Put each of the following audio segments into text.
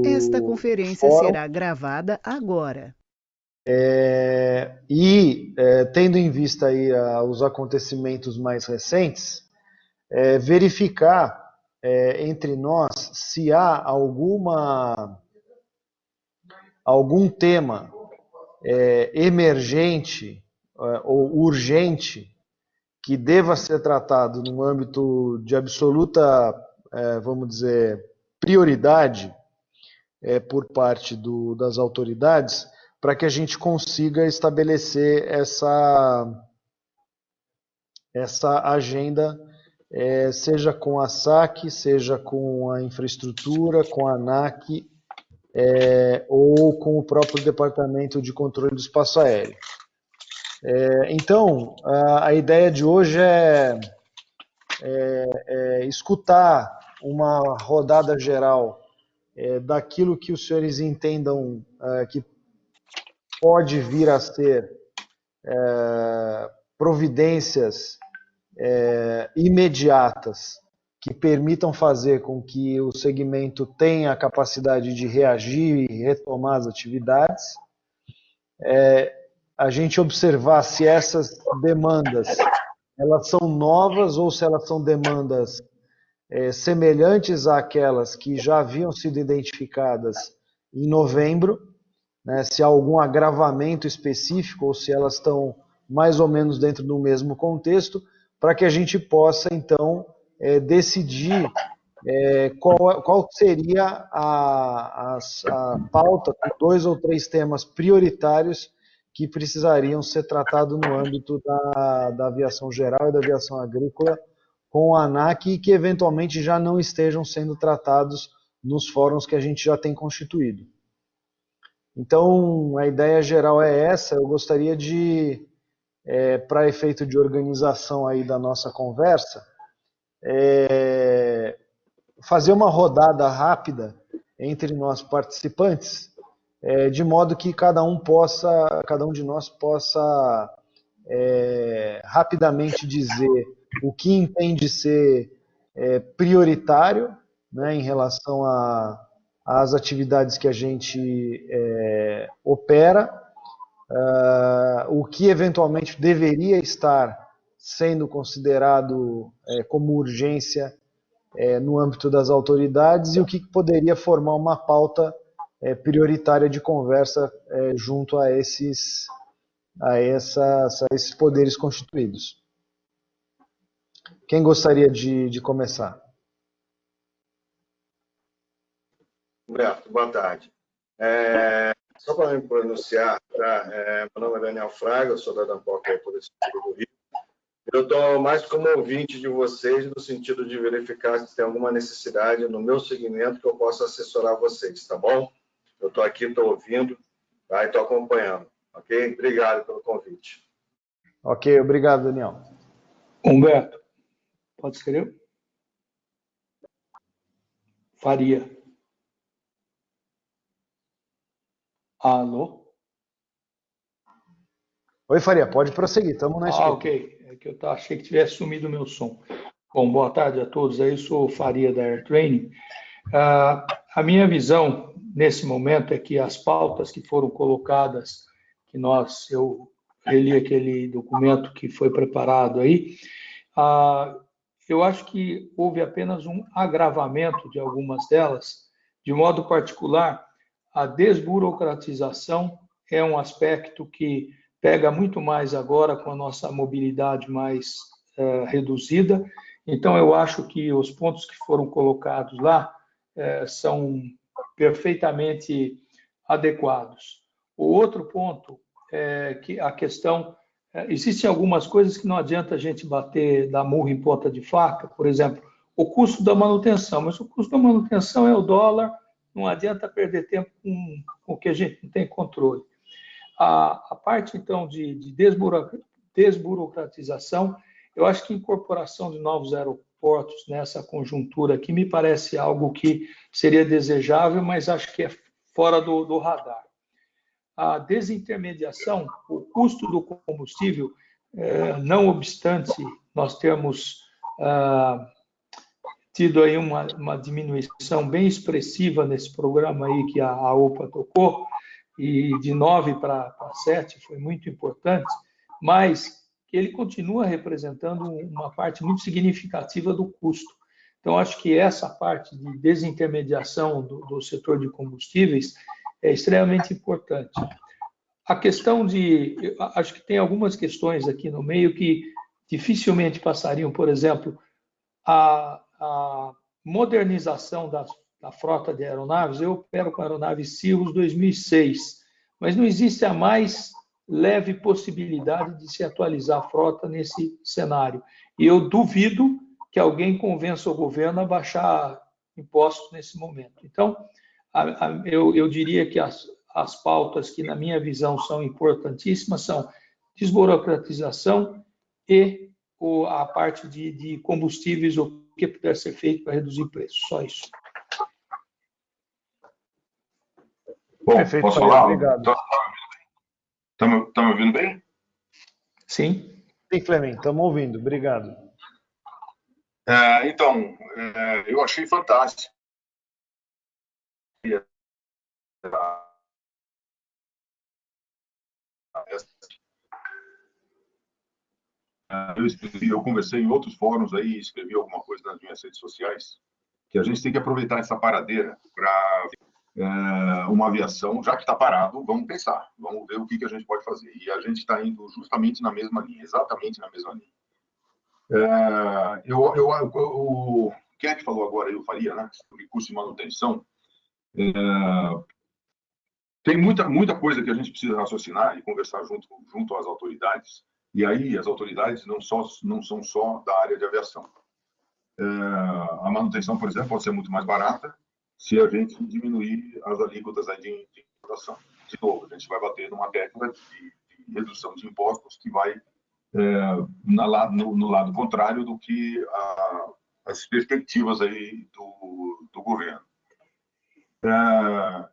Esta do conferência fórum. será gravada agora. Tendo em vista aí os acontecimentos mais recentes, verificar entre nós se há algum tema emergente ou urgente que deva ser tratado no âmbito de absoluta, vamos dizer, prioridade por parte das autoridades, para que a gente consiga estabelecer essa agenda, seja com a SAC, seja com a infraestrutura, com a ANAC, ou com o próprio Departamento de Controle do Espaço Aéreo. Então, a ideia de hoje é escutar uma rodada geral daquilo que os senhores entendam que pode vir a ser providências imediatas que permitam fazer com que o segmento tenha a capacidade de reagir e retomar as atividades. A gente observar se essas demandas elas são novas ou se elas são demandas semelhantes àquelas que já haviam sido identificadas em novembro, né, se há algum agravamento específico ou se elas estão mais ou menos dentro do mesmo contexto, para que a gente possa, então, decidir qual seria a pauta com 2 ou 3 temas prioritários que precisariam ser tratados no âmbito da aviação geral e da aviação agrícola com a ANAC e que eventualmente já não estejam sendo tratados nos fóruns que a gente já tem constituído. Então, a ideia geral é essa. Eu gostaria de, para efeito de organização aí da nossa conversa, fazer uma rodada rápida entre nós participantes, de modo que cada um de nós possa rapidamente dizer o que entende ser prioritário, né, em relação às atividades que a gente opera, o que eventualmente deveria estar sendo considerado como urgência no âmbito das autoridades e o que poderia formar uma pauta prioritária de conversa junto a esses poderes constituídos. Quem gostaria de começar? Humberto, boa tarde. Só para me pronunciar, tá? Meu nome é Daniel Fraga, eu sou da DANPOC Polícia do Rio. Eu estou mais como ouvinte de vocês, no sentido de verificar se tem alguma necessidade no meu segmento que eu possa assessorar vocês, tá bom? Eu estou aqui, estou ouvindo, tá? E estou acompanhando, ok? Obrigado pelo convite. Ok, obrigado, Daniel. Humberto, pode escrever? Faria. Alô? Oi, Faria, pode prosseguir, estamos na escuta. Ok. É que eu achei que tivesse sumido o meu som. Bom, boa tarde a todos. Eu sou o Faria da Air Training. A minha visão nesse momento é que as pautas que foram colocadas, eu reli aquele documento que foi preparado aí, eu acho que houve apenas um agravamento de algumas delas. De modo particular, a desburocratização é um aspecto que pega muito mais agora com a nossa mobilidade mais reduzida. Então, eu acho que os pontos que foram colocados lá são perfeitamente adequados. O outro ponto é que a questão... existem algumas coisas que não adianta a gente dar murro em ponta de faca, por exemplo, o custo da manutenção, mas o custo da manutenção é o dólar, não adianta perder tempo com o que a gente não tem controle. A parte, então, de desburocratização, eu acho que a incorporação de novos aeroportos nessa conjuntura aqui me parece algo que seria desejável, mas acho que é fora do radar. A desintermediação, o custo do combustível, não obstante nós termos tido aí uma diminuição bem expressiva nesse programa aí que a OPA tocou, e de 9 para 7 foi muito importante, mas que ele continua representando uma parte muito significativa do custo. Então, acho que essa parte de desintermediação do setor de combustíveis é extremamente importante. A questão acho que tem algumas questões aqui no meio que dificilmente passariam, por exemplo, a modernização da frota de aeronaves. Eu opero com a aeronave Cirrus 2006, mas não existe a mais leve possibilidade de se atualizar a frota nesse cenário. E eu duvido que alguém convença o governo a baixar impostos nesse momento. Então, eu diria que as pautas que, na minha visão, são importantíssimas são desburocratização e a parte de combustíveis, o que puder ser feito para reduzir preços. Só isso. Bom, Perfeito, posso falar? obrigado. Tá me ouvindo bem? Sim. Sim, Fleming, estamos ouvindo. Obrigado. Então, eu achei fantástico. Eu conversei em outros fóruns aí, escrevi alguma coisa nas minhas redes sociais, que a gente tem que aproveitar essa paradeira para uma aviação, já que está parado, vamos pensar, vamos ver o que a gente pode fazer. E a gente está indo justamente na mesma linha, exatamente na mesma linha. Quem é que falou agora? Eu Faria, né? Sobre custo de manutenção. Tem muita coisa que a gente precisa raciocinar e conversar junto às autoridades. E aí as autoridades não são só da área de aviação. A manutenção, por exemplo, pode ser muito mais barata se a gente diminuir as alíquotas de importação. De novo, a gente vai bater numa tecla de redução de impostos que vai no lado contrário do que as perspectivas aí do governo.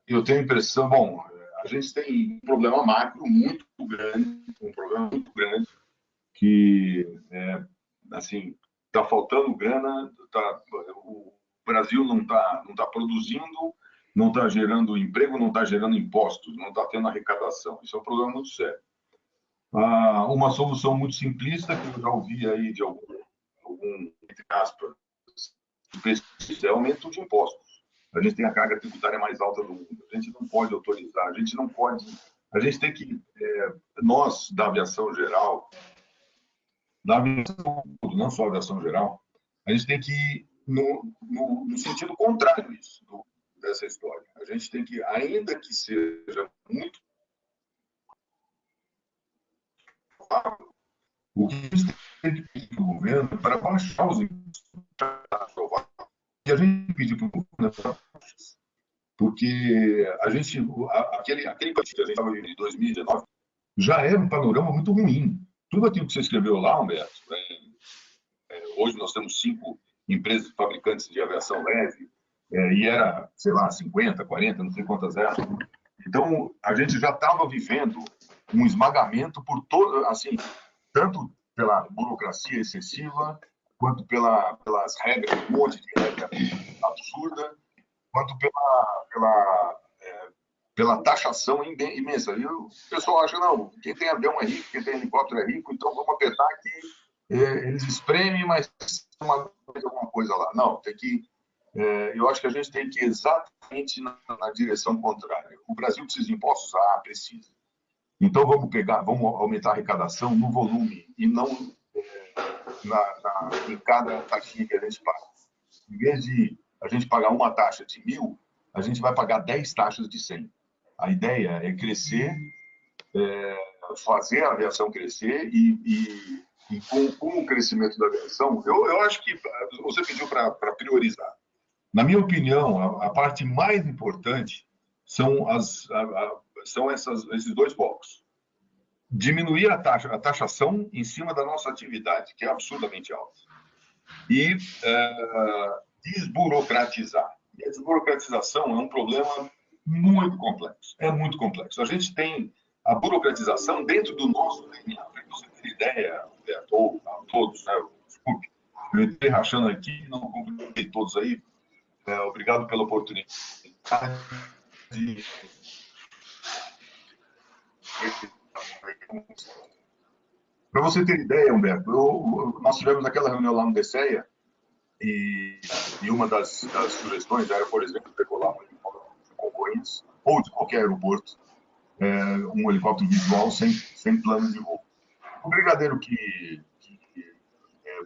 Eu tenho a impressão, bom, a gente tem um problema macro muito grande, que, assim, está faltando grana, o Brasil não tá produzindo, não está gerando emprego, não está gerando impostos, não está tendo arrecadação. Isso é um problema muito sério. Uma solução muito simplista, que eu já ouvi aí de algum entre aspas, é aumento de impostos. A gente tem a carga tributária mais alta do mundo. A gente não pode autorizar, a gente tem que, nós, da aviação geral, não só a aviação geral, a gente tem que ir no sentido contrário dessa história. A gente tem que, ainda que seja muito o que a gente tem que pedir para o governo para baixar os impostos. E a gente pediu para o governo, porque aquele país que a gente estava vivendo em 2019 já era um panorama muito ruim. Tudo aquilo que você escreveu lá, Humberto, hoje nós temos 5 empresas fabricantes de aviação leve, e era, sei lá, 50, 40, não sei quantas eram. Então, a gente já estava vivendo um esmagamento por todo, assim, tanto pela burocracia excessiva, quanto pelas regras, um monte de regra absurda, quanto pela taxação imensa. E o pessoal acha, não, quem tem avião é rico, quem tem helicóptero é rico, então vamos apertar que eles espremem, mas alguma coisa lá. Não, tem que... eu acho que a gente tem que ir exatamente na direção contrária. O Brasil precisa de impostos? Precisa. Então vamos aumentar a arrecadação no volume e não em cada taxinha que a gente paga. Em vez de a gente pagar uma taxa de 1.000, a gente vai pagar 10 taxas de 100. A ideia é crescer, fazer a aviação crescer e com o crescimento da aviação, eu acho que você pediu para priorizar. Na minha opinião, a parte mais importante são esses 2 blocos. Diminuir a taxação em cima da nossa atividade, que é absurdamente alta. E desburocratizar. E a desburocratização é um problema muito complexo. É muito complexo. A gente tem a burocratização dentro do nosso DNA. Para você ter ideia, ou a todos, né? Desculpe, Eu entrei rachando aqui, não cumprimentei todos aí. Obrigado pela oportunidade. Para você ter ideia, Humberto, nós tivemos aquela reunião lá no DCEA e uma das sugestões era, por exemplo, decolar um helicóptero de Congonhas ou de qualquer aeroporto, um helicóptero visual sem plano de voo. O brigadeiro que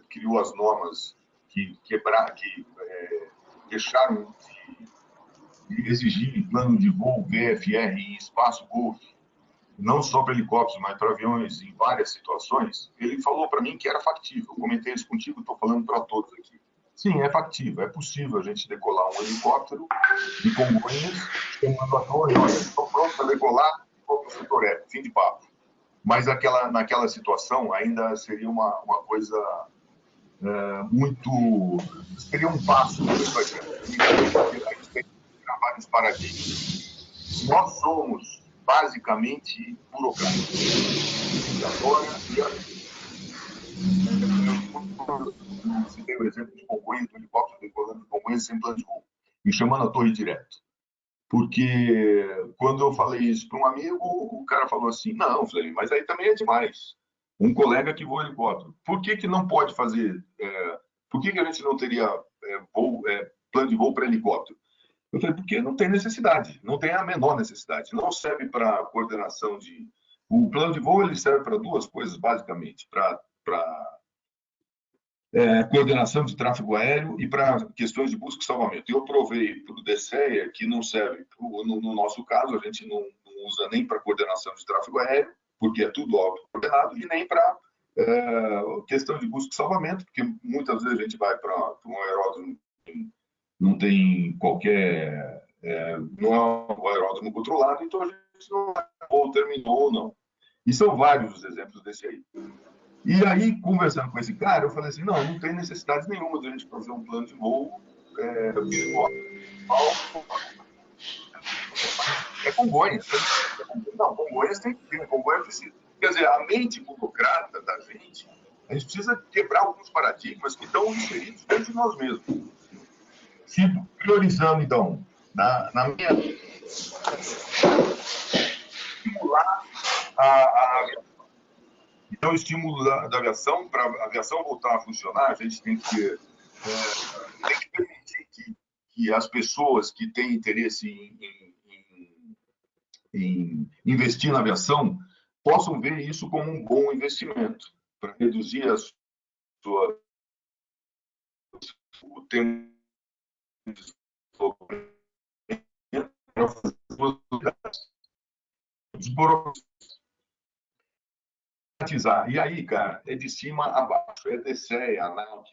criou as normas que deixaram de exigir plano de voo VFR em espaço Golf, não só para helicópteros, mas para aviões em várias situações, ele falou para mim que era factível. Eu comentei isso contigo, estou falando para todos aqui. Sim, é factível, é possível a gente decolar um helicóptero de Congonhas, chamando a torre, olha, estou pronto para decolar, vou para o setor aéreo, fim de papo. Mas naquela situação ainda seria uma coisa seria um passo muito adiante. A gente tem vários paradigmas. Nós somos basicamente burocratas. Agora, eu citei o exemplo de Congonhas, do helicóptero decolando de Congonhas sem plano de voo, me chamando a torre direto. Porque quando eu falei isso para um amigo, o cara falou assim, não, falei, mas aí também é demais. Um colega que voa helicóptero. Por que não pode fazer... por que a gente não teria plano de voo para helicóptero? Eu falei, porque não tem necessidade, não tem a menor necessidade. Não serve para coordenação de... O plano de voo ele serve para duas coisas, basicamente. Para coordenação de tráfego aéreo e para questões de busca e salvamento. Eu provei para o DCEA que não serve, no nosso caso, a gente não usa nem para coordenação de tráfego aéreo, porque é tudo auto-coordenado, e nem para questão de busca e salvamento, porque muitas vezes a gente vai para um aeródromo que não tem qualquer... não é um aeródromo controlado, então a gente não ou terminou ou não. E são vários os exemplos desse aí. E aí, conversando com esse cara, eu falei assim, não tem necessidade nenhuma de a gente fazer um plano de voo visual. É Congonhas. Não, Congonhas tem que ter. Congonhas precisa. Quer dizer, a mente burocrata da gente, a gente precisa quebrar alguns paradigmas que estão inseridos dentro de nós mesmos. Priorizando, então, na minha... estimular a Então, o estímulo da aviação, para a aviação voltar a funcionar, a gente tem que permitir que as pessoas que têm interesse em investir na aviação possam ver isso como um bom investimento, para reduzir o tempo de desburocratizar. E aí, cara, é de cima a baixo, é DCEA, ANAC.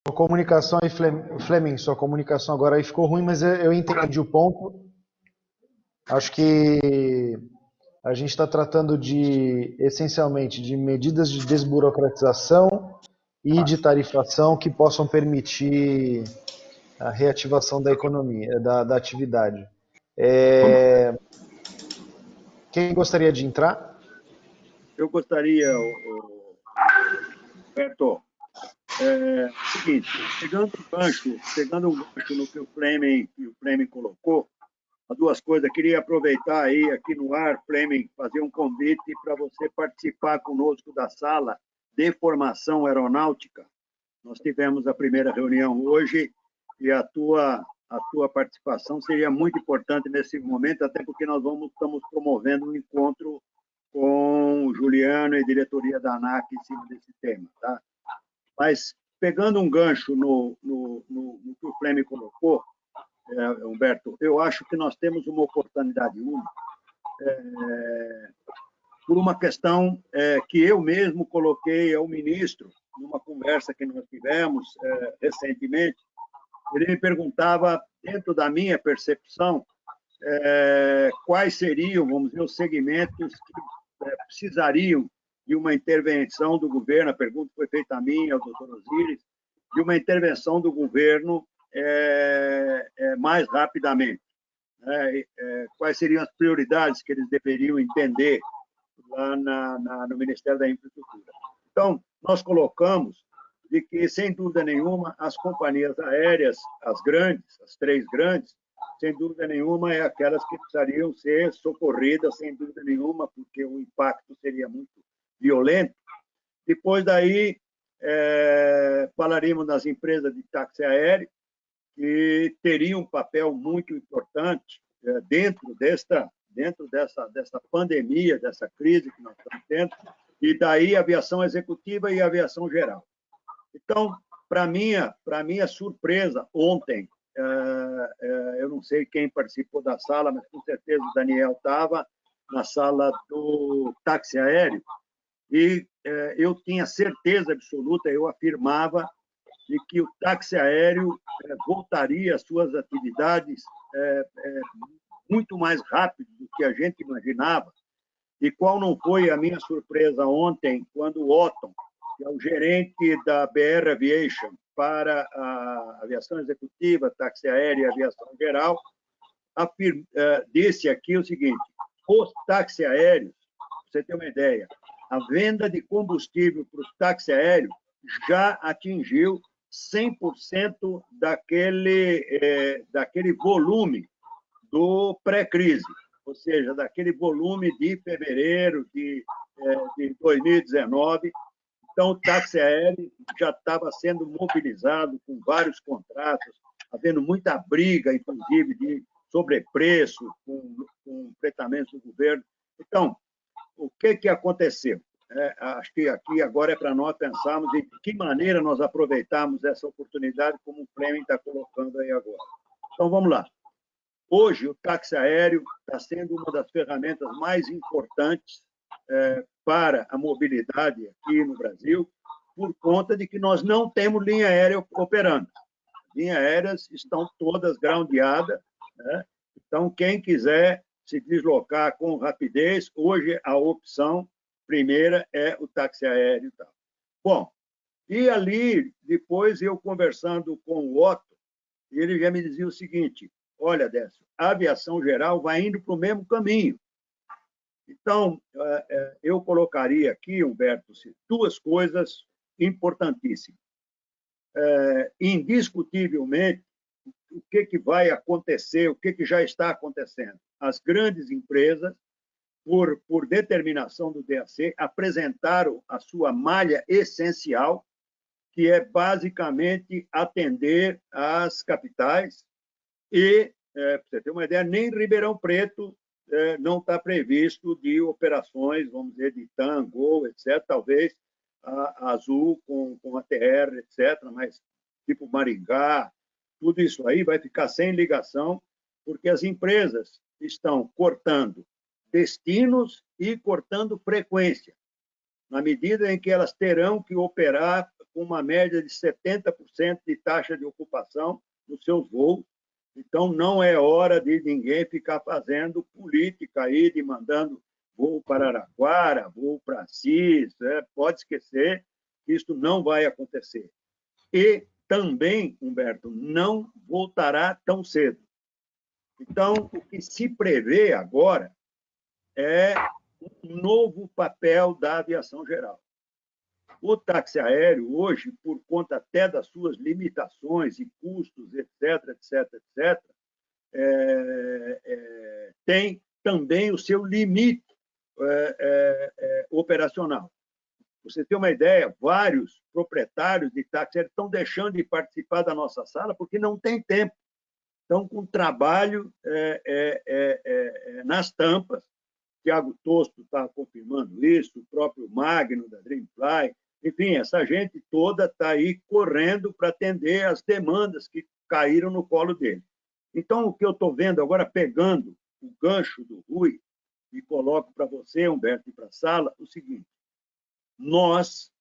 Sua comunicação aí, Fleming, sua comunicação agora aí ficou ruim, mas eu entendi o ponto. Acho que a gente está tratando essencialmente de medidas de desburocratização e de tarifação que possam permitir a reativação da economia, da atividade. Quem gostaria de entrar? Eu gostaria, Roberto, seguinte, pegando um gancho no que o Fleming colocou, as duas coisas, queria aproveitar aí aqui no ar, Fleming, fazer um convite para você participar conosco da sala de formação aeronáutica. Nós tivemos a primeira reunião hoje e a tua participação seria muito importante nesse momento, até porque nós estamos promovendo um encontro com o Juliano e a diretoria da ANAC em cima desse tema, tá? Mas, pegando um gancho no que o Fleming colocou, Humberto, eu acho que nós temos uma oportunidade única por uma questão que eu mesmo coloquei ao ministro numa conversa que nós tivemos recentemente. Ele me perguntava, dentro da minha percepção, quais seriam, vamos dizer, os segmentos que precisariam de uma intervenção do governo. A pergunta foi feita a mim, ao doutor Osiris, de uma intervenção do governo mais rapidamente. Quais seriam as prioridades que eles deveriam entender lá no Ministério da Infraestrutura. Então, nós colocamos de que, sem dúvida nenhuma, as companhias aéreas, as grandes, as 3 grandes, sem dúvida nenhuma, é aquelas que precisariam ser socorridas, sem dúvida nenhuma, porque o impacto seria muito violento. Depois daí, falaríamos das empresas de táxi aéreo, que teriam um papel muito importante dentro dessa pandemia, dessa crise que nós estamos tendo, e daí a aviação executiva e a aviação geral. Então, para minha surpresa, ontem, eu não sei quem participou da sala, mas com certeza o Daniel estava na sala do táxi aéreo, e eu tinha certeza absoluta, eu afirmava, de que o táxi aéreo voltaria às suas atividades muito mais rápido do que a gente imaginava. E qual não foi a minha surpresa ontem, quando o Otton, que é o gerente da BR Aviation para a aviação executiva, táxi aéreo e aviação geral, disse aqui o seguinte: os táxi aéreos, para você ter uma ideia, a venda de combustível para os táxi aéreos já atingiu 100% daquele volume do pré-crise, ou seja, daquele volume de fevereiro de 2019. Então, o táxi aéreo já estava sendo mobilizado com vários contratos, havendo muita briga, inclusive, de sobrepreço com enfrentamentos do governo. Então, o que aconteceu? Acho que aqui agora é para nós pensarmos em que maneira nós aproveitamos essa oportunidade, como o Fleming está colocando aí agora. Então, vamos lá. Hoje, o táxi aéreo está sendo uma das ferramentas mais importantes para a mobilidade aqui no Brasil, por conta de que nós não temos linha aérea operando. As linhas aéreas estão todas groundeadas, né? Então, quem quiser se deslocar com rapidez, hoje a opção primeira é o táxi aéreo. Tá? Bom, e ali, depois eu conversando com o Otto, ele já me dizia o seguinte: olha, Décio, a aviação geral vai indo para o mesmo caminho. Então, eu colocaria aqui, Humberto, 2 coisas importantíssimas. Indiscutivelmente, o que vai acontecer, o que já está acontecendo? As grandes empresas, por determinação do DAC, apresentaram a sua malha essencial, que é basicamente atender às capitais, e, para você ter uma ideia, nem Ribeirão Preto não está previsto de operações, vamos dizer, de TAM, Gol, etc., talvez a Azul com a TR, etc., mas tipo Maringá, tudo isso aí vai ficar sem ligação, porque as empresas estão cortando destinos e cortando frequência, na medida em que elas terão que operar com uma média de 70% de taxa de ocupação nos seus voos. Então, não é hora de ninguém ficar fazendo política aí, de mandando voo para Araraquara, voo para Assis, pode esquecer, isso não vai acontecer. E também, Humberto, não voltará tão cedo. Então, o que se prevê agora é um novo papel da aviação geral. O táxi aéreo, hoje, por conta até das suas limitações e custos, etc., tem também o seu limite operacional. Você tem uma ideia, vários proprietários de táxi aéreo estão deixando de participar da nossa sala porque não tem tempo. Estão com trabalho nas tampas. Tiago Tosto está confirmando isso, o próprio Magno, da Dreamfly. Enfim, essa gente toda está aí correndo para atender as demandas que caíram no colo dele. Então, o que eu estou vendo agora, pegando o gancho do Rui, e coloco para você, Humberto, e para a sala, o seguinte: nós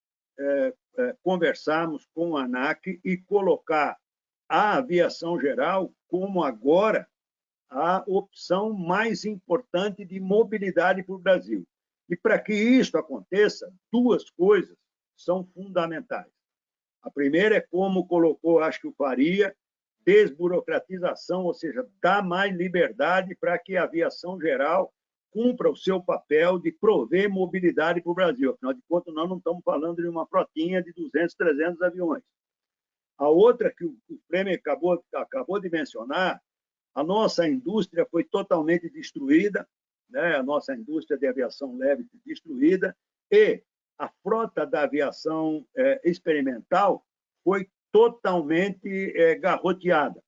conversamos com a ANAC e colocar a aviação geral como agora a opção mais importante de mobilidade para o Brasil. E para que isso aconteça, 2 coisas são fundamentais. A primeira é como colocou, acho que o Faria, desburocratização, ou seja, dá mais liberdade para que a aviação geral cumpra o seu papel de prover mobilidade para o Brasil. Afinal de contas, nós não estamos falando de uma frotinha de 200, 300 aviões. A outra que o Prêmio acabou de mencionar, a nossa indústria foi totalmente destruída, né? A nossa indústria de aviação leve destruída, e a frota da aviação experimental foi totalmente garroteada,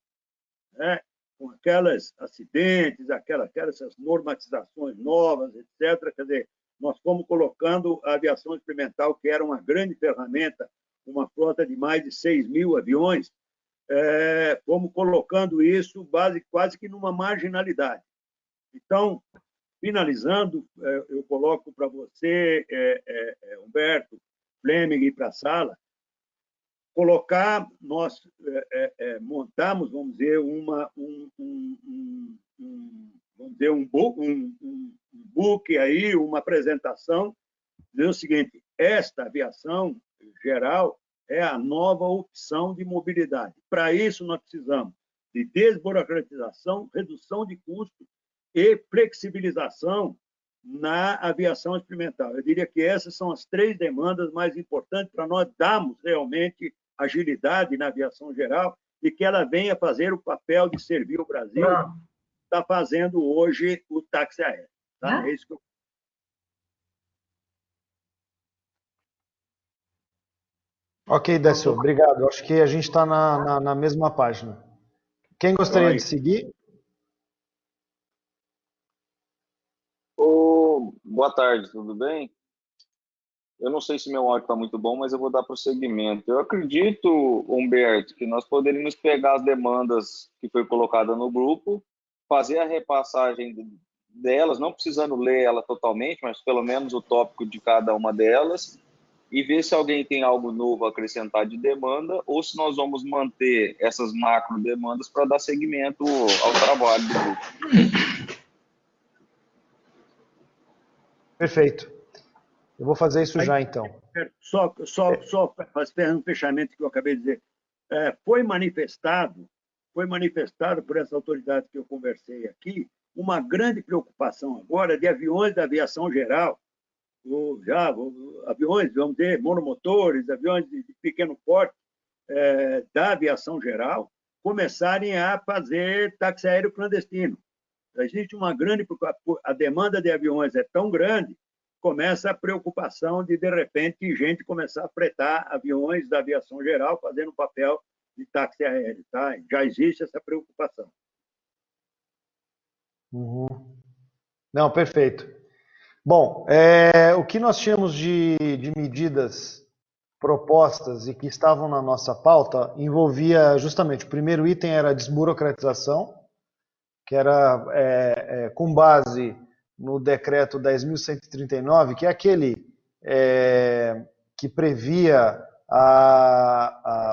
né? Com aqueles acidentes, aquelas normatizações novas, etc. Quer dizer, nós fomos colocando a aviação experimental, que era uma grande ferramenta, uma frota de mais de 6.000 aviões, fomos colocando isso quase que numa marginalidade. Então, finalizando, eu coloco para você, Humberto, Fleming, e para a sala, nós montamos, vamos dizer, um book aí, uma apresentação, dizendo o seguinte: esta aviação geral é a nova opção de mobilidade. Para isso, nós precisamos de desburocratização, redução de custos e flexibilização na aviação experimental. Eu diria que essas são as 3 demandas mais importantes para nós darmos realmente agilidade na aviação geral e que ela venha fazer o papel de servir o Brasil, está fazendo hoje o táxi aéreo. Tá? É isso que eu... Ok, Décio, obrigado. Acho que a gente está na mesma página. Quem gostaria de seguir? Boa tarde, tudo bem? Eu não sei se meu áudio está muito bom, mas eu vou dar prosseguimento. Eu acredito, Humberto, que nós poderíamos pegar as demandas que foi colocada no grupo, fazer a repassagem delas, não precisando ler ela totalmente, mas pelo menos o tópico de cada uma delas, e ver se alguém tem algo novo a acrescentar de demanda, ou se nós vamos manter essas macro demandas para dar seguimento ao trabalho do grupo. Perfeito. Eu vou fazer isso já, então. Só fazendo um fechamento que eu acabei de dizer. Foi manifestado por essa autoridade que eu conversei aqui, uma grande preocupação agora de aviões da aviação geral, aviões, vamos dizer, monomotores, aviões de pequeno porte da aviação geral, começarem a fazer táxi aéreo clandestino. Existe uma grande preocupação, a demanda de aviões é tão grande, começa a preocupação de repente, gente começar a fretar aviões da aviação geral fazendo papel de táxi aéreo. Tá? Já existe essa preocupação. Uhum. Não, perfeito. Bom, o que nós tínhamos de medidas propostas e que estavam na nossa pauta envolvia justamente, o primeiro item era a desburocratização, que era com base no decreto 10.139, que é aquele que previa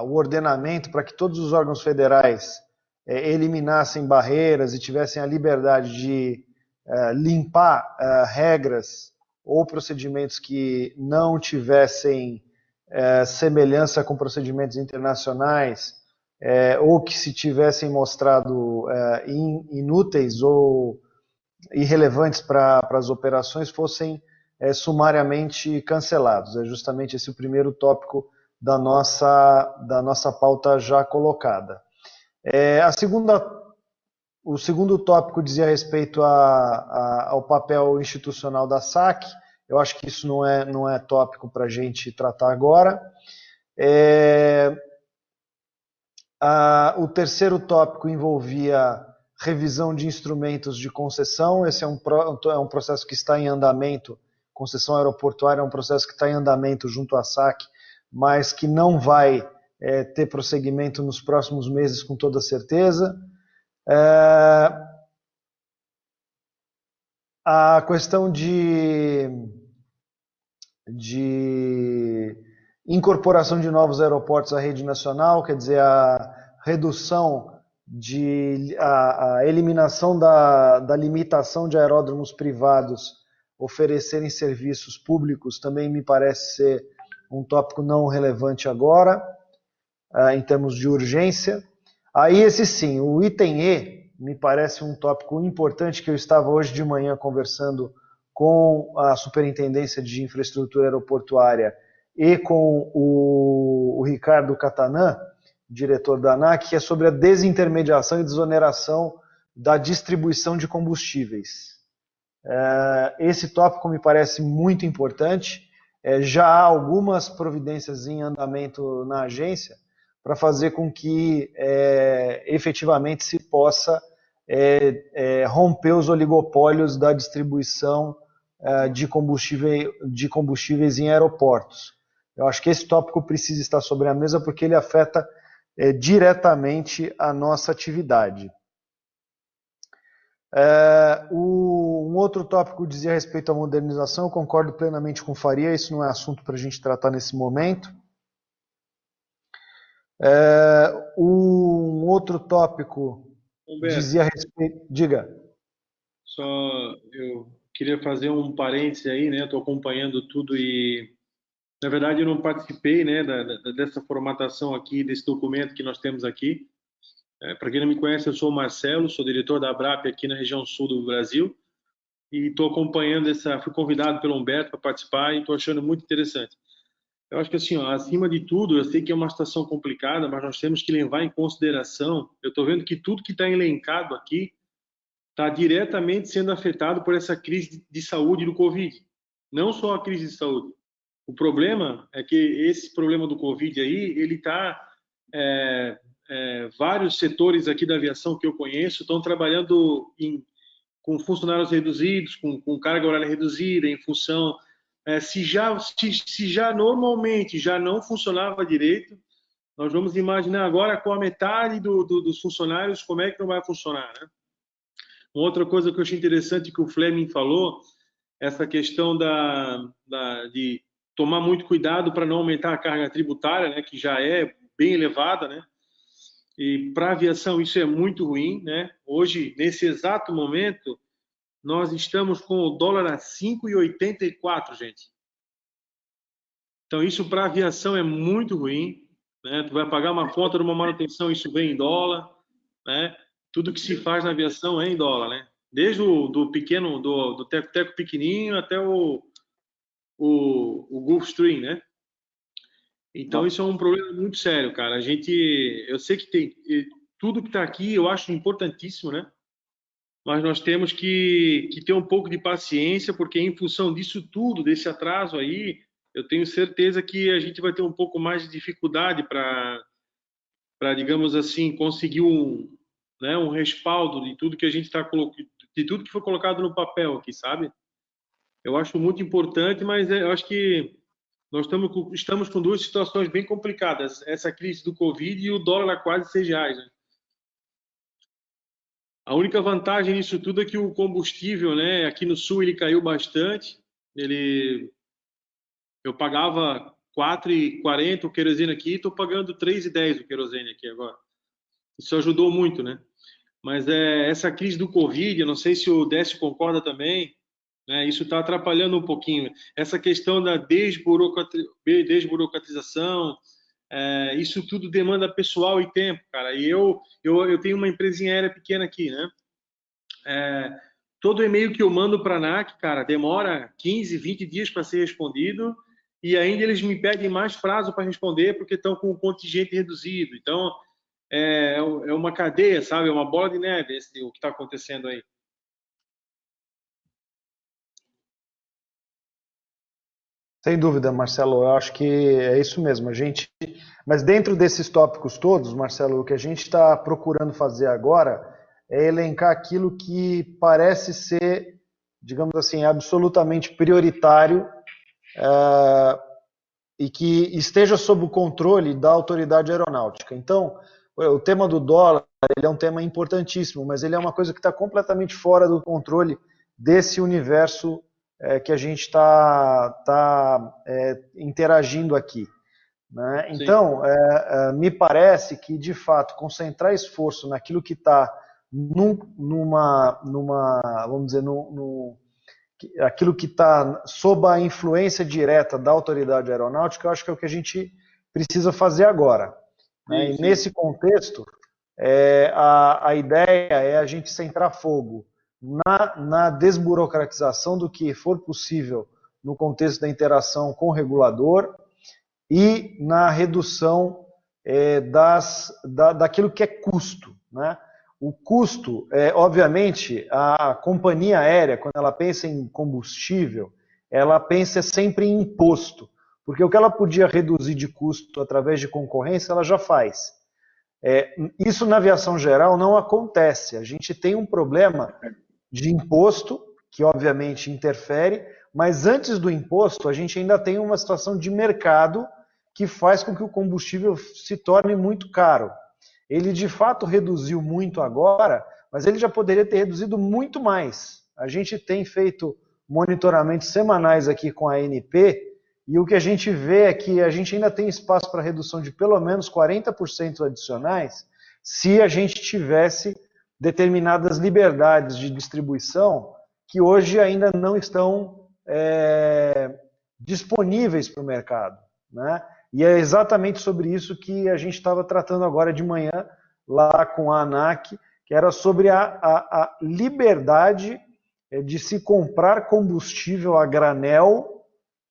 o ordenamento para que todos os órgãos federais eliminassem barreiras e tivessem a liberdade de limpar regras ou procedimentos que não tivessem semelhança com procedimentos internacionais, ou que se tivessem mostrado inúteis ou irrelevantes para as operações fossem sumariamente cancelados. É justamente esse o primeiro tópico da nossa pauta já colocada. O segundo tópico dizia respeito ao papel institucional da SAC. Eu acho que isso não é tópico para a gente tratar agora. O terceiro tópico envolvia revisão de instrumentos de concessão. Esse é um processo que está em andamento. Concessão aeroportuária é um processo que está em andamento junto à SAC, mas que não vai ter prosseguimento nos próximos meses com toda certeza. A questão de incorporação de novos aeroportos à rede nacional, quer dizer, a redução a eliminação da limitação de aeródromos privados oferecerem serviços públicos, também me parece ser um tópico não relevante agora, em termos de urgência. Aí esse sim, o item E, me parece um tópico importante que eu estava hoje de manhã conversando com a Superintendência de Infraestrutura Aeroportuária e com o Ricardo Catanã, diretor da ANAC, que é sobre a desintermediação e desoneração da distribuição de combustíveis. Esse tópico me parece muito importante. Já há algumas providências em andamento na agência para fazer com que efetivamente se possa romper os oligopólios da distribuição de combustíveis em aeroportos. Eu acho que esse tópico precisa estar sobre a mesa porque ele afeta diretamente a nossa atividade. Um outro tópico dizia respeito à modernização, eu concordo plenamente com o Faria, isso não é assunto para a gente tratar nesse momento. Um outro tópico Humberto, dizia respeito... Diga. só eu queria fazer um parêntese aí, né? Estou acompanhando tudo e, na verdade, eu não participei, né, dessa formatação aqui, desse documento que nós temos aqui. Para quem não me conhece, eu sou o Marcelo, sou diretor da ABRAP aqui na região sul do Brasil e estou acompanhando fui convidado pelo Humberto para participar e estou achando muito interessante. Eu acho que assim, ó, acima de tudo, eu sei que é uma situação complicada, mas nós temos que levar em consideração, eu estou vendo que tudo que está elencado aqui está diretamente sendo afetado por essa crise de saúde do Covid. Não só a crise de saúde. O problema é que esse problema do Covid aí, ele está... vários setores aqui da aviação que eu conheço estão trabalhando com funcionários reduzidos, com carga horária reduzida, em função... se já normalmente já não funcionava direito, nós vamos imaginar agora com a metade dos funcionários como é que não vai funcionar, né? Uma outra coisa que eu achei interessante que o Fleming falou, essa questão de tomar muito cuidado para não aumentar a carga tributária, né, que já é bem elevada, né? E para a aviação isso é muito ruim, né? Hoje, nesse exato momento, nós estamos com o dólar a 5,84, gente. Então, isso para a aviação é muito ruim, né? Tu vai pagar uma conta de uma manutenção, isso vem em dólar, né? Tudo que se faz na aviação é em dólar, né? Desde do pequeno, do teco-teco pequenininho até o Gulfstream, né? Então, isso é um problema muito sério, cara. Eu sei que tem tudo que está aqui, eu acho importantíssimo, né? Mas nós temos que ter um pouco de paciência, porque em função disso tudo, desse atraso aí, eu tenho certeza que a gente vai ter um pouco mais de dificuldade para digamos assim, conseguir um respaldo de tudo que a gente está colocando, de tudo que foi colocado no papel aqui, sabe? Eu acho muito importante, mas eu acho que nós estamos com duas situações bem complicadas, essa crise do Covid e o dólar a quase R$6, né? A única vantagem nisso tudo é que o combustível, né, aqui no sul ele caiu bastante. Eu pagava 4,40 o querosene aqui, estou pagando 3,10 o querosene aqui agora. Isso ajudou muito, né? Mas essa crise do Covid, eu não sei se o Décio concorda também, né? Isso está atrapalhando um pouquinho. Essa questão da desburocratização, isso tudo demanda pessoal e tempo, cara. E eu tenho uma empresinha aérea pequena aqui, né? Todo e-mail que eu mando para a ANAC, cara, demora 15, 20 dias para ser respondido e ainda eles me pedem mais prazo para responder porque estão com o contingente reduzido. Então, é uma cadeia, sabe? É uma bola de neve o que está acontecendo aí. Sem dúvida, Marcelo, eu acho que é isso mesmo. Mas dentro desses tópicos todos, Marcelo, o que a gente está procurando fazer agora é elencar aquilo que parece ser, digamos assim, absolutamente prioritário e que esteja sob o controle da autoridade aeronáutica. Então, o tema do dólar ele é um tema importantíssimo, mas ele é uma coisa que está completamente fora do controle desse universo que a gente está interagindo aqui, né? Então, me parece que, de fato, concentrar esforço naquilo que está vamos dizer, aquilo que está sob a influência direta da autoridade aeronáutica, eu acho que é o que a gente precisa fazer agora. Né? E nesse contexto, a ideia é a gente centrar fogo na desburocratização do que for possível no contexto da interação com o regulador e na redução daquilo que é custo, né? O custo, obviamente, a companhia aérea, quando ela pensa em combustível, ela pensa sempre em imposto, porque o que ela podia reduzir de custo através de concorrência, ela já faz. Isso na aviação geral não acontece. A gente tem um problema de imposto, que obviamente interfere, mas antes do imposto, a gente ainda tem uma situação de mercado que faz com que o combustível se torne muito caro. Ele de fato reduziu muito agora, mas ele já poderia ter reduzido muito mais. A gente tem feito monitoramentos semanais aqui com a ANP, e o que a gente vê é que a gente ainda tem espaço para redução de pelo menos 40% adicionais, se a gente tivesse determinadas liberdades de distribuição que hoje ainda não estão disponíveis para o mercado, né? E é exatamente sobre isso que a gente estava tratando agora de manhã, lá com a ANAC, que era sobre a liberdade de se comprar combustível a granel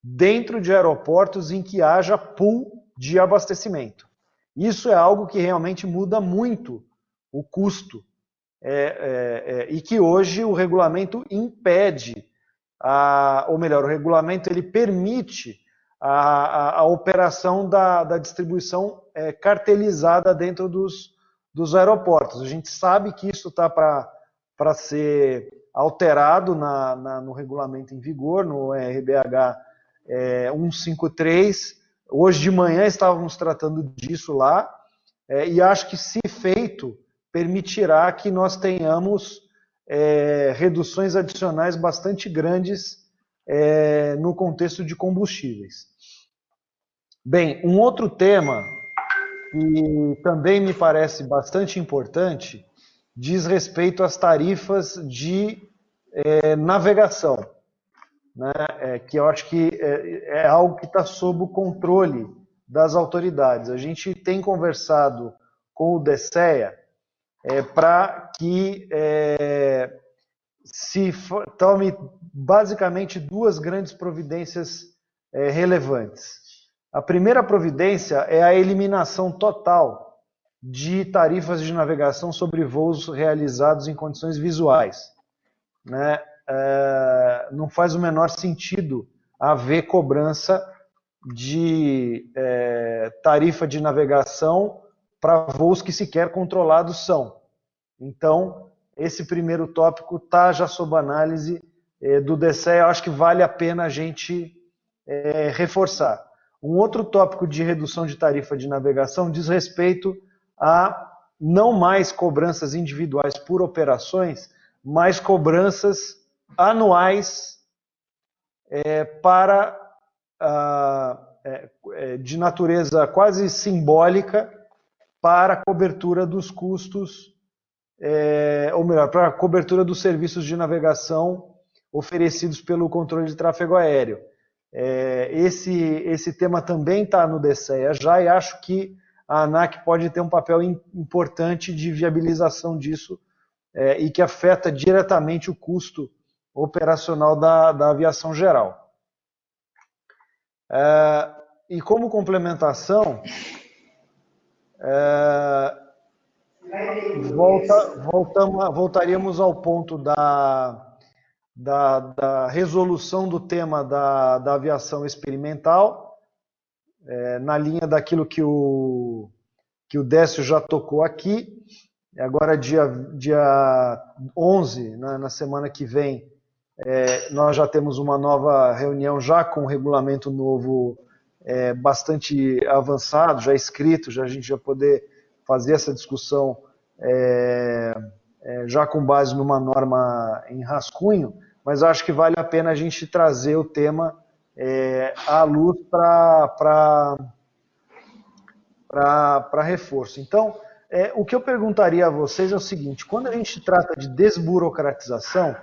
dentro de aeroportos em que haja pool de abastecimento. Isso é algo que realmente muda muito o custo, e que hoje o regulamento impede, ou melhor, o regulamento ele permite a operação da distribuição cartelizada dentro dos aeroportos. A gente sabe que isso está para ser alterado no regulamento em vigor, no RBH 153. Hoje de manhã estávamos tratando disso lá, e acho que, se feito, permitirá que nós tenhamos reduções adicionais bastante grandes no contexto de combustíveis. Bem, um outro tema que também me parece bastante importante diz respeito às tarifas de navegação, né? Que eu acho que é algo que está sob o controle das autoridades. A gente tem conversado com o DSEA para que se tome basicamente duas grandes providências relevantes. A primeira providência é a eliminação total de tarifas de navegação sobre voos realizados em condições visuais, né? Não faz o menor sentido haver cobrança de tarifa de navegação para voos que sequer controlados são. Então, esse primeiro tópico está já sob análise do DSEA, eu acho que vale a pena a gente reforçar. Um outro tópico de redução de tarifa de navegação diz respeito a não mais cobranças individuais por operações, mas cobranças anuais de natureza quase simbólica para a cobertura dos custos, ou melhor, para a cobertura dos serviços de navegação oferecidos pelo controle de tráfego aéreo. Esse tema também está no DSEA já, e acho que a ANAC pode ter um papel importante de viabilização disso, e que afeta diretamente o custo operacional da aviação geral. E como complementação, voltaríamos ao ponto da resolução do tema da aviação experimental, na linha daquilo que o Décio já tocou aqui. Agora, dia 11, na semana que vem, nós já temos uma nova reunião, já com um regulamento novo bastante avançado, já escrito, a gente já poder fazer essa discussão já com base numa norma em rascunho, mas acho que vale a pena a gente trazer o tema à luz para reforço. Então, o que eu perguntaria a vocês é o seguinte: quando a gente trata de desburocratização,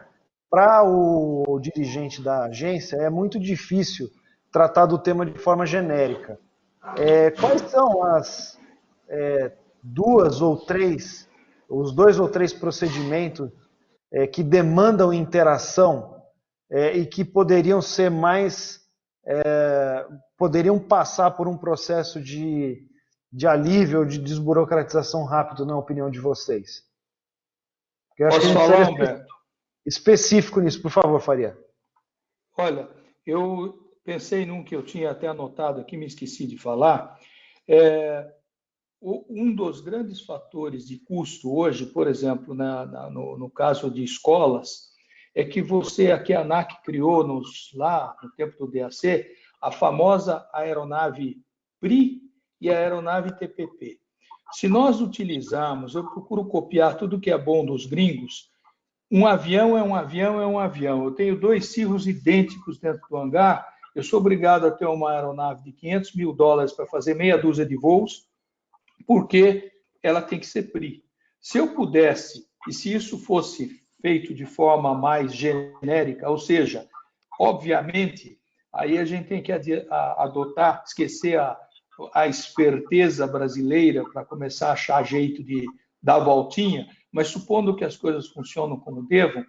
para o dirigente da agência é muito difícil tratar do tema de forma genérica. Quais são as os 2 ou 3 procedimentos que demandam interação e que poderiam ser mais, poderiam passar por um processo de alívio, de desburocratização rápido, na opinião de vocês? Eu acho Posso que a gente falar, precisa Humberto? específico nisso, por favor, Faria. Olha, eu pensei num que eu tinha até anotado aqui, me esqueci de falar. Um dos grandes fatores de custo hoje, por exemplo, no caso de escolas, é que aqui a ANAC criou lá no tempo do DAC, a famosa aeronave PRI e a aeronave TPP. Se nós utilizarmos, eu procuro copiar tudo que é bom dos gringos, um avião é um avião é um avião. Eu tenho 2 Cirrus idênticos dentro do hangar, eu sou obrigado a ter uma aeronave de $500 mil para fazer meia dúzia de voos, porque ela tem que ser PRI. Se eu pudesse, e se isso fosse feito de forma mais genérica, ou seja, obviamente, aí a gente tem que esquecer a esperteza brasileira para começar a achar jeito de dar voltinha, mas supondo que as coisas funcionam como devam,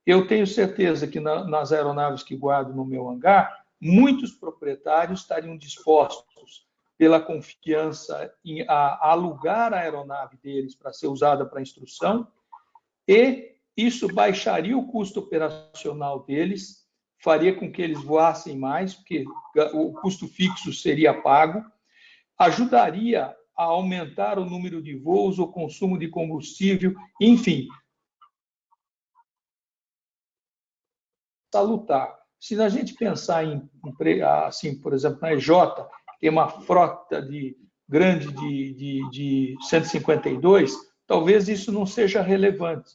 eu tenho certeza que nas aeronaves que guardo no meu hangar, muitos proprietários estariam dispostos, pela confiança, a alugar a aeronave deles para ser usada para instrução, e isso baixaria o custo operacional deles, faria com que eles voassem mais, porque o custo fixo seria pago, ajudaria a aumentar o número de voos, o consumo de combustível, enfim, salutar. Se a gente pensar assim, por exemplo, na EJ, tem uma frota grande de 152, talvez isso não seja relevante.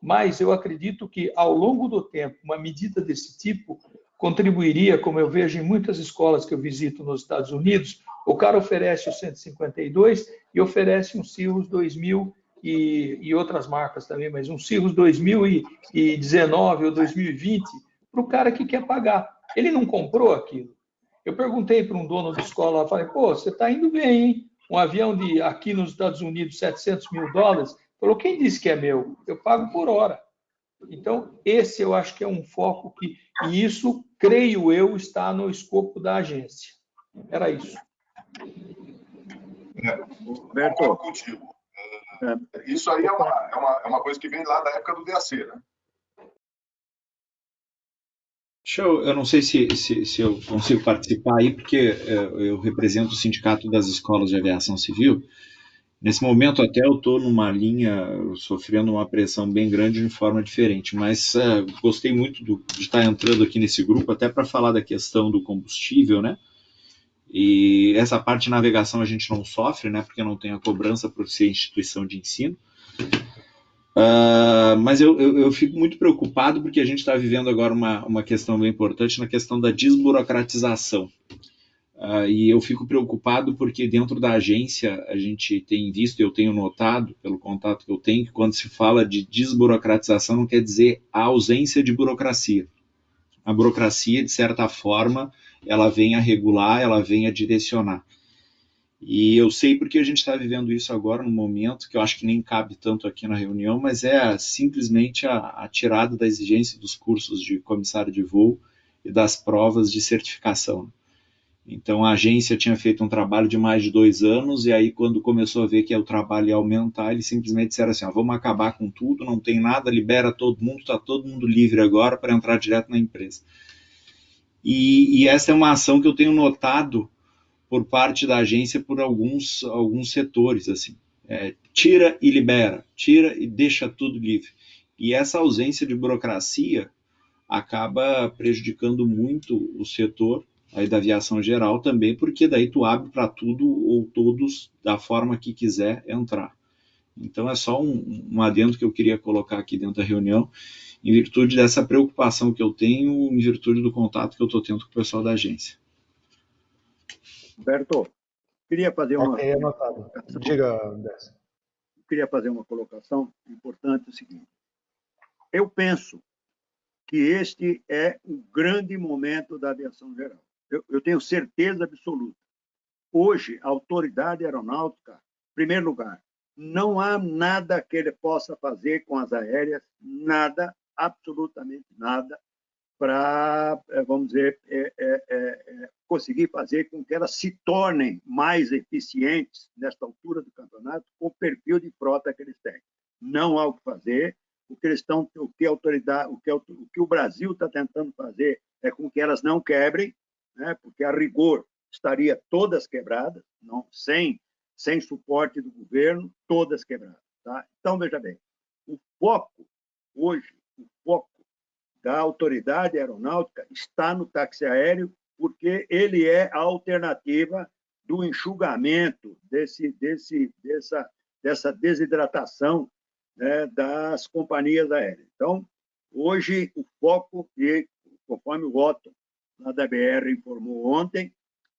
Mas eu acredito que, ao longo do tempo, uma medida desse tipo contribuiria, como eu vejo em muitas escolas que eu visito nos Estados Unidos, o cara oferece o 152 e oferece um Cirrus 2000 e outras marcas também, mas um Cirrus 2019 ou 2020 para o cara que quer pagar. Ele não comprou aquilo. Eu perguntei para um dono de escola, falei, pô, você está indo bem, hein? Um avião aqui nos Estados Unidos, $700 mil. Falou, quem disse que é meu? Eu pago por hora. Então, esse eu acho que é um foco e isso, creio eu, está no escopo da agência. Era isso. Concordo contigo. Isso aí é uma coisa que vem lá da época do DAC, né? Eu não sei se eu consigo participar aí, porque eu represento o Sindicato das Escolas de Aviação Civil. Nesse momento até eu estou numa linha, sofrendo uma pressão bem grande de forma diferente, mas gostei muito de estar entrando aqui nesse grupo, até para falar da questão do combustível, né? E essa parte de navegação a gente não sofre, né? Porque não tem a cobrança por ser instituição de ensino. Mas eu fico muito preocupado porque a gente está vivendo agora uma questão bem importante na questão da desburocratização. E eu fico preocupado porque dentro da agência a gente tem visto, eu tenho notado pelo contato que eu tenho, que quando se fala de desburocratização não quer dizer a ausência de burocracia. A burocracia, de certa forma, ela vem a regular, ela vem a direcionar. E eu sei porque a gente está vivendo isso agora no momento, que eu acho que nem cabe tanto aqui na reunião, mas é simplesmente a tirada da exigência dos cursos de comissário de voo e das provas de certificação. Então a agência tinha feito um trabalho de mais de 2 anos, e aí quando começou a ver que o trabalho ia aumentar, eles simplesmente disseram assim, vamos acabar com tudo, não tem nada, libera todo mundo, está todo mundo livre agora para entrar direto na empresa. E essa é uma ação que eu tenho notado por parte da agência por alguns setores, assim. Tira e libera, tira e deixa tudo livre. E essa ausência de burocracia acaba prejudicando muito o setor aí da aviação geral também, porque daí tu abre para tudo ou todos da forma que quiser entrar. Então é só um adendo que eu queria colocar aqui dentro da reunião, em virtude dessa preocupação que eu tenho, em virtude do contato que eu estou tendo com o pessoal da agência. Roberto, queria fazer uma... Diga, Décio. Queria fazer uma colocação importante, o seguinte. Eu penso que este é o grande momento da aviação geral. Eu tenho certeza absoluta. Hoje, a autoridade aeronáutica, em primeiro lugar, não há nada que ele possa fazer com as aéreas, nada, absolutamente nada, para, vamos dizer, conseguir fazer com que elas se tornem mais eficientes nesta altura do campeonato com o perfil de frota que eles têm. Não há o que fazer. O que a autoridade, o que o Brasil está tentando fazer é com que elas não quebrem, né? Porque a rigor estaria todas quebradas, não, sem suporte do governo, todas quebradas. Tá? Então, veja bem, o foco da autoridade aeronáutica está no táxi aéreo, porque ele é a alternativa do enxugamento dessa desidratação, né, das companhias aéreas. Então, hoje, o foco, e conforme o Otton, lá da BR, informou ontem,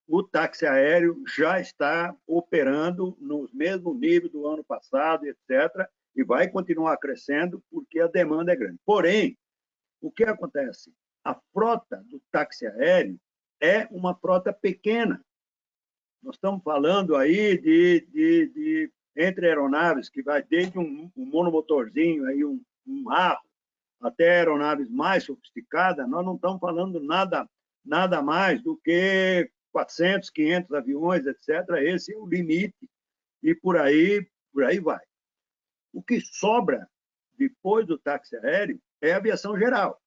o táxi aéreo já está operando no mesmo nível do ano passado, etc., e vai continuar crescendo porque a demanda é grande. Porém, o que acontece? A frota do táxi aéreo é uma frota pequena. Nós estamos falando aí de entre aeronaves, que vai desde um monomotorzinho, aí um arro, até aeronaves mais sofisticadas, nós não estamos falando nada mais do que 400, 500 aviões, etc. Esse é o limite, e por aí vai. O que sobra depois do táxi aéreo é a aviação geral.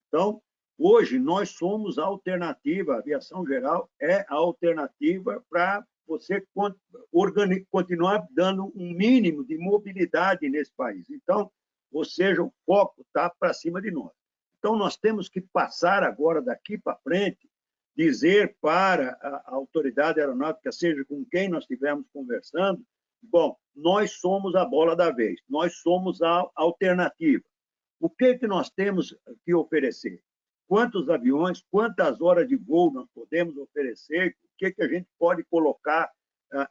Então, hoje, nós somos a alternativa, a aviação geral é a alternativa para você continuar dando um mínimo de mobilidade nesse país. Então, ou seja, o foco está para cima de nós. Então, nós temos que passar agora, daqui para frente, dizer para a autoridade aeronáutica, seja com quem nós estivermos conversando, bom, nós somos a bola da vez, nós somos a alternativa. O que nós temos que oferecer? Quantos aviões, quantas horas de voo nós podemos oferecer? O que a gente pode colocar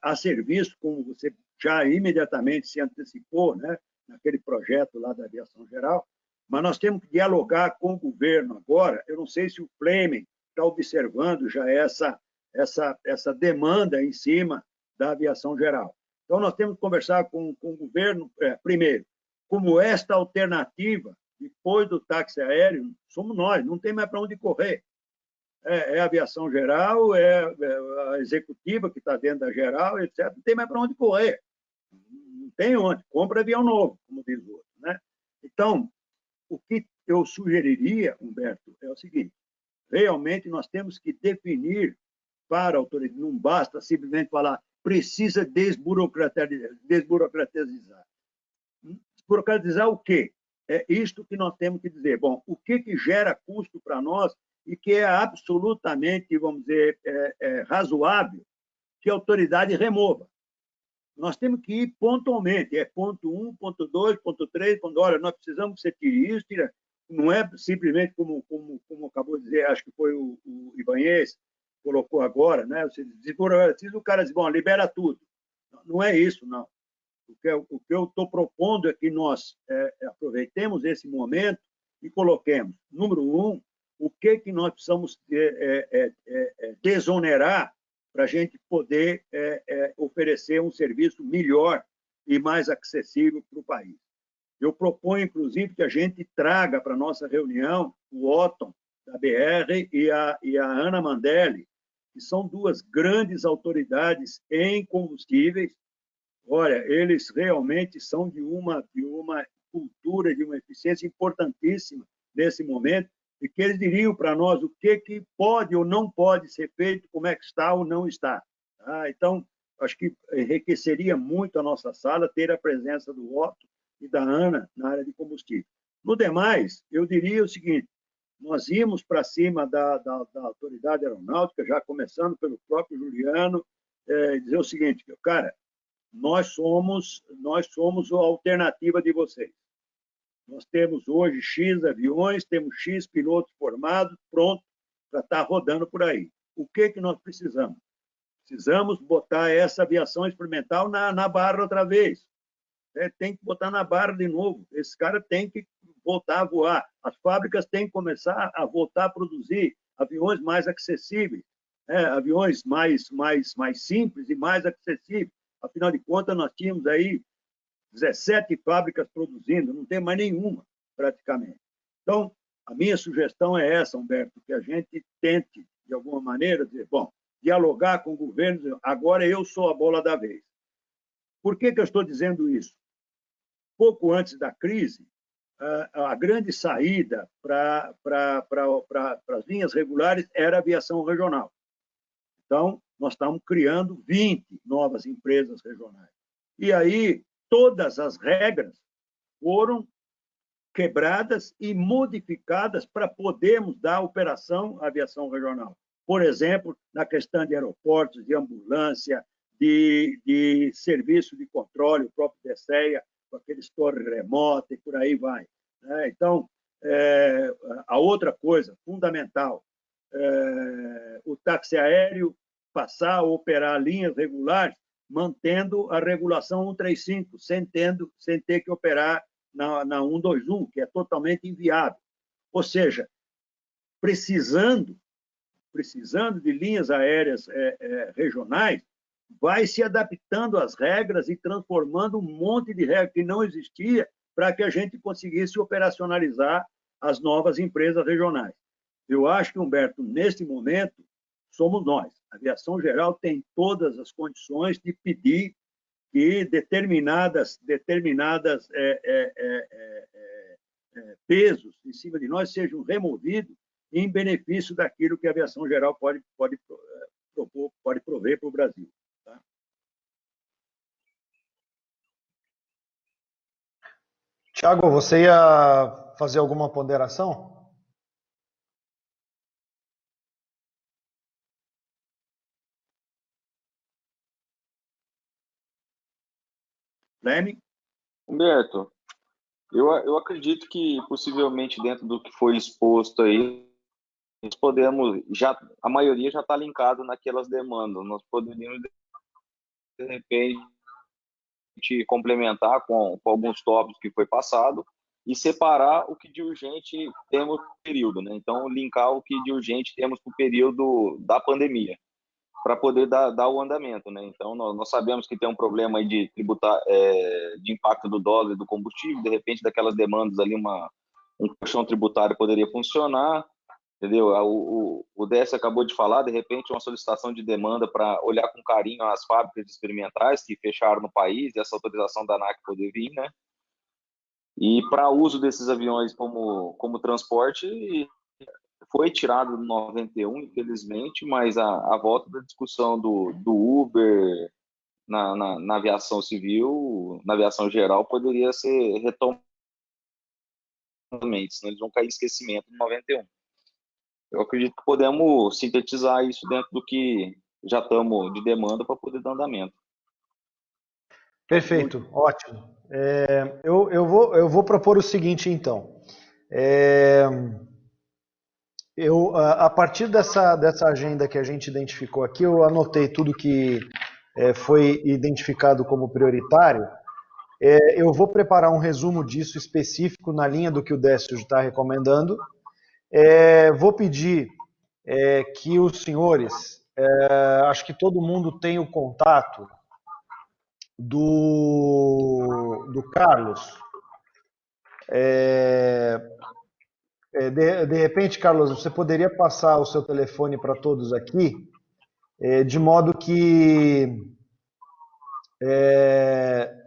a serviço, como você já imediatamente se antecipou, né, naquele projeto lá da aviação geral. Mas nós temos que dialogar com o governo agora. Eu não sei se o Fleming está observando já essa demanda em cima da aviação geral. Então, nós temos que conversar com o governo, primeiro, como esta alternativa, depois do táxi aéreo, somos nós, não tem mais para onde correr. É a aviação geral, é a executiva que está dentro da geral, etc. Não tem mais para onde correr. Não tem onde. Compra avião novo, como diz o outro. Né? Então, o que eu sugeriria, Humberto, é o seguinte: realmente nós temos que definir para a autoridade, não basta simplesmente falar, precisa desburocratizar. Desburocratizar o quê? É isto que nós temos que dizer. Bom, o que gera custo para nós e que é absolutamente, vamos dizer, razoável que a autoridade remova. Nós temos que ir pontualmente, ponto 1, ponto 2, ponto 3, olha, nós precisamos que você tire isso, tira. Não é simplesmente como acabou de dizer, acho que foi o Ibanez, colocou agora, né? Você desburocratiza, o cara diz, bom, libera tudo. Não é isso, não. O que eu estou propondo é que nós aproveitemos esse momento e coloquemos, número 1, o que nós precisamos desonerar para a gente poder oferecer um serviço melhor e mais acessível para o país. Eu proponho, inclusive, que a gente traga para a nossa reunião o Otton, da BR, e a Ana Mandelli, que são duas grandes autoridades em combustíveis. Olha, eles realmente são de uma cultura, de uma eficiência importantíssima nesse momento, e que eles diriam para nós o que pode ou não pode ser feito, como é que está ou não está. Tá? Então, acho que enriqueceria muito a nossa sala ter a presença do Otton e da Ana na área de combustível. No demais, eu diria o seguinte: nós íamos para cima da autoridade aeronáutica, já começando pelo próprio Juliano, dizer o seguinte, cara, nós somos a alternativa de vocês. Nós temos hoje X aviões, temos X pilotos formados, pronto para estar rodando por aí. O que nós precisamos? Precisamos botar essa aviação experimental na barra outra vez. Tem que botar na barra de novo. Esse cara tem que voltar a voar. As fábricas têm que começar a voltar a produzir aviões mais acessíveis, aviões mais simples e mais acessíveis. Afinal de contas, nós tínhamos aí 17 fábricas produzindo, não tem mais nenhuma, praticamente. Então, a minha sugestão é essa, Humberto, que a gente tente, de alguma maneira, dizer, bom, dialogar com o governo, agora eu sou a bola da vez. Por que eu estou dizendo isso? Pouco antes da crise, a grande saída para as linhas regulares era a aviação regional. Então, nós estamos criando 20 novas empresas regionais. E aí, todas as regras foram quebradas e modificadas para podermos dar operação à aviação regional. Por exemplo, na questão de aeroportos, de ambulância, de serviço de controle, o próprio DSEA, com aqueles torres remotas e por aí vai. Então, a outra coisa fundamental, o táxi aéreo passar a operar linhas regulares, mantendo a regulação 135, sem ter que operar na 121, que é totalmente inviável. Ou seja, precisando de linhas aéreas regionais, vai se adaptando às regras e transformando um monte de regras que não existia para que a gente conseguisse operacionalizar as novas empresas regionais. Eu acho que, Humberto, neste momento, somos nós. A aviação geral tem todas as condições de pedir que determinadas pesos em cima de nós sejam removidos em benefício daquilo que a aviação geral pode prover para o Brasil. Tá? Tiago, você ia fazer alguma ponderação? Leme? Humberto, eu acredito que possivelmente dentro do que foi exposto aí, nós podemos, a maioria já está linkado naquelas demandas, nós poderíamos de repente complementar com alguns tópicos que foi passado e separar o que de urgente temos no período, né? Então, linkar o que de urgente temos para o período da pandemia, para poder dar o andamento, né? Então, nós sabemos que tem um problema aí de tributar, de impacto do dólar e do combustível, de repente, daquelas demandas ali, um colchão tributário poderia funcionar, entendeu? O DS acabou de falar, de repente, uma solicitação de demanda para olhar com carinho as fábricas experimentais que fecharam no país, e essa autorização da ANAC poder vir, né? E para uso desses aviões como transporte, foi tirado no 91, infelizmente, mas a volta da discussão do Uber na aviação civil, na aviação geral, poderia ser retomada, senão eles vão cair em esquecimento no 91. Eu acredito que podemos sintetizar isso dentro do que já estamos de demanda para poder dar andamento. Perfeito, ótimo. Eu vou propor o seguinte, então. A partir dessa agenda que a gente identificou aqui, eu anotei tudo que foi identificado como prioritário. Eu vou preparar um resumo disso específico na linha do que o Décio está recomendando. Vou pedir que os senhores, acho que todo mundo tem o contato do Carlos. De repente, Carlos, você poderia passar o seu telefone para todos aqui, de modo que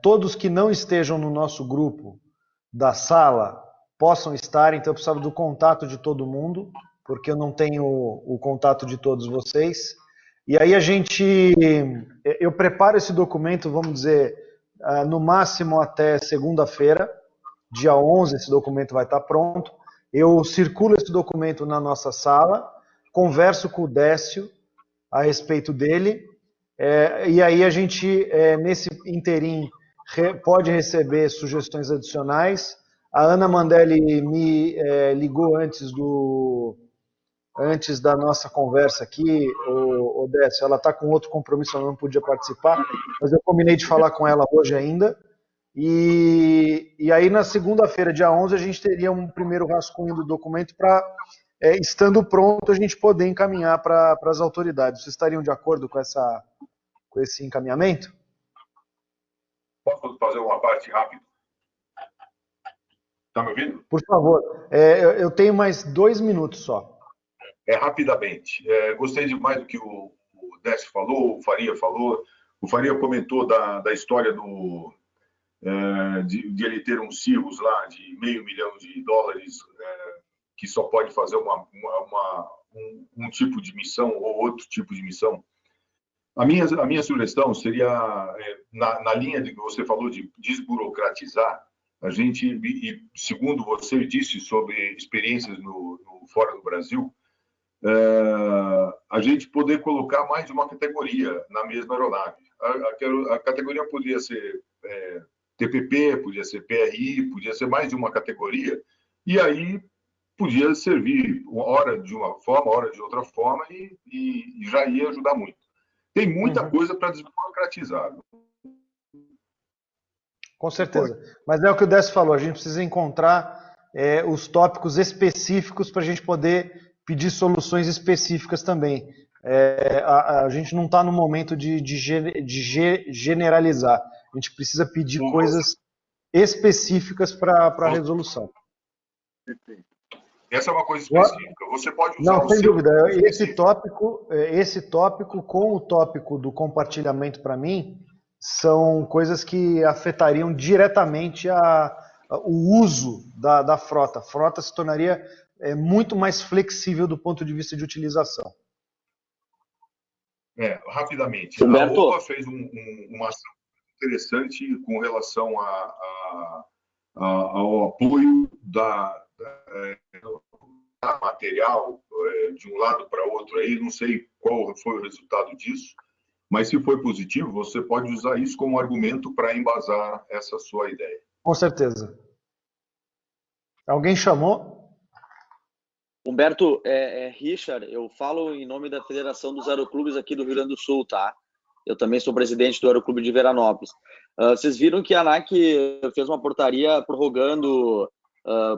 todos que não estejam no nosso grupo da sala possam estar. Então eu precisava do contato de todo mundo, porque eu não tenho o contato de todos vocês. E aí eu preparo esse documento, vamos dizer, no máximo até segunda-feira, dia 11 esse documento vai estar pronto. Eu circulo esse documento na nossa sala, converso com o Décio a respeito dele, e aí a gente, nesse interim, pode receber sugestões adicionais. A Ana Mandelli me ligou antes da nossa conversa aqui, o Décio, ela está com outro compromisso, ela não podia participar, mas eu combinei de falar com ela hoje ainda. E aí, na segunda-feira, dia 11, a gente teria um primeiro rascunho do documento para, estando pronto, a gente poder encaminhar para as autoridades. Vocês estariam de acordo com esse encaminhamento? Posso fazer uma parte rápida? Está me ouvindo? Por favor, eu tenho mais 2 minutos só. Rapidamente. Gostei demais do que o Décio falou, o Faria falou. O Faria comentou da história de ele ter uns CIRROS lá de $500 milhão, que só pode fazer um tipo de missão ou outro tipo de missão. A minha sugestão seria, na linha de que você falou de desburocratizar, a gente, e segundo você disse sobre experiências fora do Brasil, a gente poder colocar mais de uma categoria na mesma aeronave. A categoria podia ser TPP, podia ser PRI, podia ser mais de uma categoria, e aí podia servir hora de uma forma, hora de outra forma, e já ia ajudar muito. Tem muita coisa para desburocratizar. Com certeza. Mas é o que o Décio falou, a gente precisa encontrar os tópicos específicos para a gente poder pedir soluções específicas também. A gente não está no momento de generalizar. A gente precisa pedir coisas específicas para a resolução. Essa é uma coisa específica. Você pode usar não, sem dúvida. Esse tópico com o tópico do compartilhamento, para mim, são coisas que afetariam diretamente o uso da frota. A frota se tornaria muito mais flexível do ponto de vista de utilização. Rapidamente. Humberto. A OPA fez uma ação interessante com relação ao apoio da material de um lado para outro. Aí não sei qual foi o resultado disso, mas se foi positivo, você pode usar isso como argumento para embasar essa sua ideia. Com certeza. Alguém chamou? Humberto, Richard, eu falo em nome da Federação dos Aeroclubes aqui do Rio Grande do Sul, tá? Eu também sou presidente do Aeroclube de Veranópolis. Vocês viram que a ANAC fez uma portaria prorrogando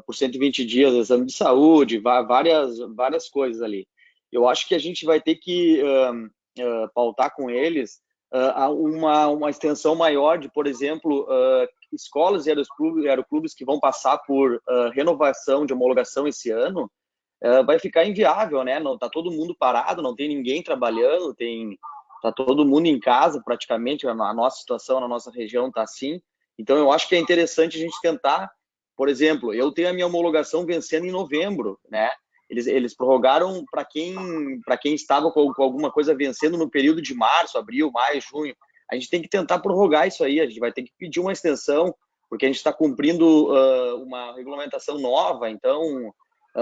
por 120 dias o exame de saúde, várias coisas ali. Eu acho que a gente vai ter que pautar com eles uma extensão maior de, por exemplo, escolas e aeroclubes que vão passar por renovação de homologação esse ano. Vai ficar inviável, né? Não, tá todo mundo parado, não tem ninguém trabalhando, tá todo mundo em casa praticamente. A nossa situação na nossa região tá assim. Então eu acho que é interessante a gente tentar, por exemplo, eu tenho a minha homologação vencendo em novembro, né? Eles prorrogaram para quem estava com alguma coisa vencendo no período de março, abril, maio, junho. A gente tem que tentar prorrogar isso aí, a gente vai ter que pedir uma extensão, porque a gente está cumprindo uma regulamentação nova, então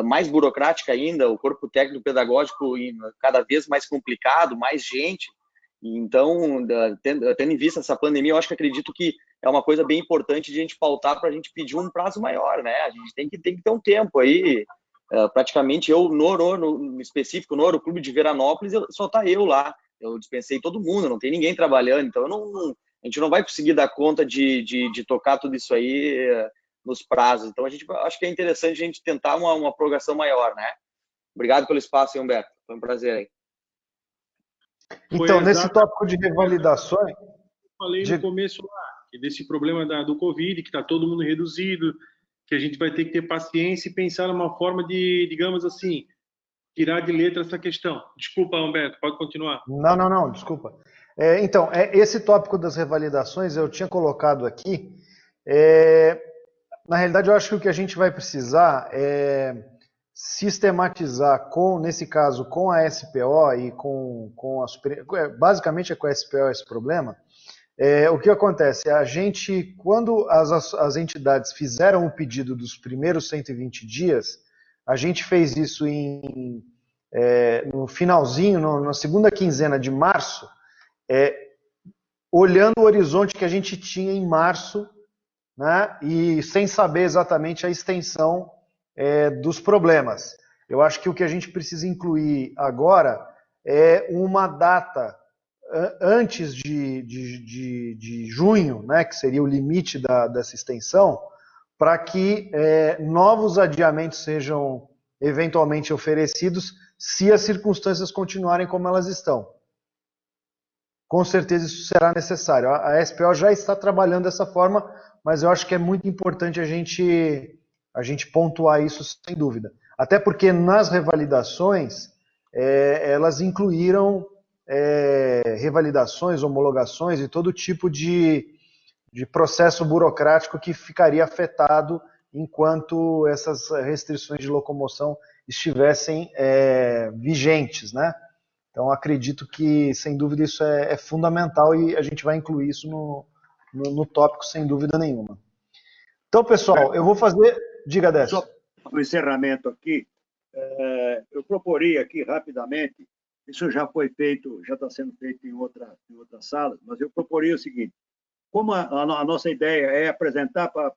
mais burocrática ainda, o corpo técnico pedagógico cada vez mais complicado, mais gente. Então, tendo em vista essa pandemia, eu acredito que é uma coisa bem importante de a gente pautar para a gente pedir um prazo maior, né? A gente tem que ter um tempo aí. Praticamente eu, no específico, no Aeroclube de Veranópolis, só tá eu lá. Eu dispensei todo mundo, não tem ninguém trabalhando, então a gente não vai conseguir dar conta de tocar tudo isso aí nos prazos. Então, acho que é interessante a gente tentar uma prorrogação maior, né? Obrigado pelo espaço, Humberto. Foi um prazer aí. Então, nesse tópico de revalidações... Eu falei no começo lá, desse problema do Covid, que está todo mundo reduzido, que a gente vai ter que ter paciência e pensar numa forma de, digamos assim, tirar de letra essa questão. Desculpa, Humberto, pode continuar. Não, desculpa. Então, esse tópico das revalidações eu tinha colocado aqui. Na realidade, eu acho que o que a gente vai precisar é sistematizar, nesse caso, com a SPO e com a basicamente é com a SPO esse problema. O que acontece? A gente, quando as entidades fizeram o pedido dos primeiros 120 dias, a gente fez isso no finalzinho, na segunda quinzena de março, olhando o horizonte que a gente tinha em março, né, e sem saber exatamente a extensão dos problemas. Eu acho que o que a gente precisa incluir agora é uma data antes de junho, né, que seria o limite dessa extensão, para que novos adiamentos sejam eventualmente oferecidos se as circunstâncias continuarem como elas estão. com certeza isso será necessário. A SPO já está trabalhando dessa forma, mas eu acho que é muito importante a gente pontuar isso sem dúvida. Até porque nas revalidações, elas incluíram revalidações, homologações e todo tipo de processo burocrático que ficaria afetado enquanto essas restrições de locomoção estivessem vigentes, né? Então, acredito que, sem dúvida, isso é fundamental e a gente vai incluir isso no tópico, sem dúvida nenhuma. Então, pessoal, eu vou fazer... Diga, Décio. Só o encerramento aqui, eu proporia aqui rapidamente, isso já foi feito, já está sendo feito em outra sala, mas eu proporia o seguinte: como a nossa ideia é apresentar para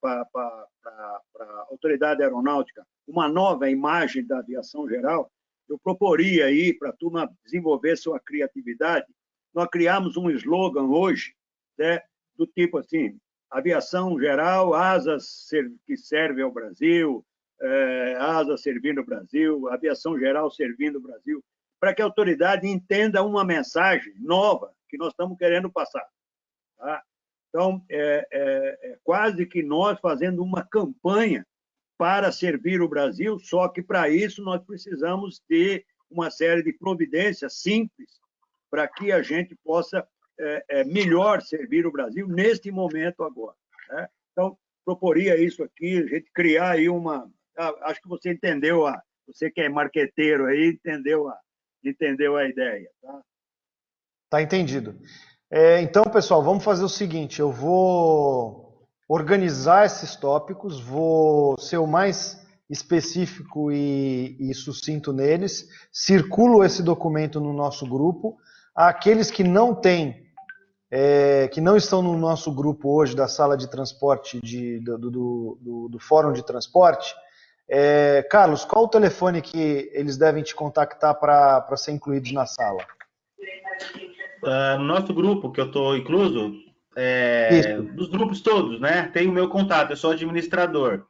a autoridade aeronáutica uma nova imagem da aviação geral, eu proporia aí para a turma desenvolver sua criatividade. Nós criamos um slogan hoje, né, do tipo assim: aviação geral, asas que servem ao Brasil, asas servindo o Brasil, aviação geral servindo o Brasil, para que a autoridade entenda uma mensagem nova que nós estamos querendo passar. Tá? Então, quase que nós fazendo uma campanha para servir o Brasil, só que para isso nós precisamos ter uma série de providências simples para que a gente possa melhor servir o Brasil neste momento agora. Né? Então, proporia isso aqui, a gente criar aí uma... acho que você entendeu, você que é marqueteiro aí, entendeu a ideia. Tá entendido. Então, pessoal, vamos fazer o seguinte, eu vou organizar esses tópicos, vou ser o mais específico e sucinto neles, circulo esse documento no nosso grupo. Aqueles que não têm, que não estão no nosso grupo hoje da sala de transporte do Fórum de Transporte, Carlos, qual o telefone que eles devem te contactar para ser incluídos na sala? No nosso grupo, que eu estou incluso, dos grupos todos, né? Tem o meu contato, eu sou administrador.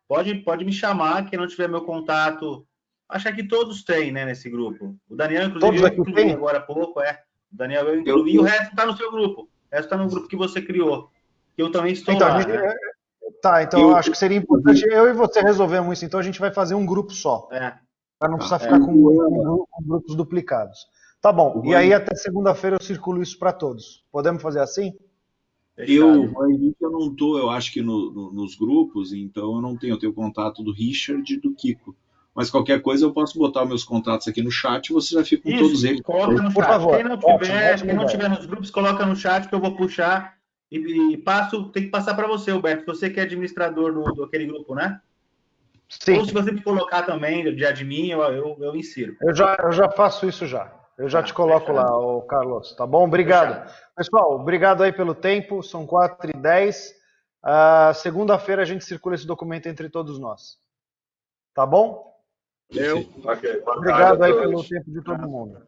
Pode me chamar, quem não tiver meu contato, acho que todos têm, né, nesse grupo. O Daniel, inclusive, eu incluí agora há pouco, O Daniel eu incluí, o resto está no seu grupo. O resto está no grupo que você criou, que eu também estou então, lá, né? Tá, então eu acho que seria importante eu e você resolvermos isso, então a gente vai fazer um grupo só. Para não precisar ficar com grupos duplicados. Tá bom, e aí até segunda-feira eu circulo isso para todos. Podemos fazer assim? Eu não estou, eu acho que nos grupos, então eu não tenho. Eu tenho o contato do Richard e do Kiko. Mas qualquer coisa eu posso botar meus contatos aqui no chat e você já fica com todos eles. Coloca no chat. Por favor. Quem não tiver nos grupos, coloca no chat que eu vou puxar e tem que passar para você, Alberto. Você que é administrador daquele grupo, né? Sim. Ou se você me colocar também de admin, eu insiro. Eu já faço isso já. Eu já te coloco lá, Carlos. Tá bom? Obrigado. Pessoal, obrigado aí pelo tempo. São 4h10. Segunda-feira a gente circula esse documento entre todos nós. Tá bom? Okay. Obrigado aí pelo tempo de todo mundo.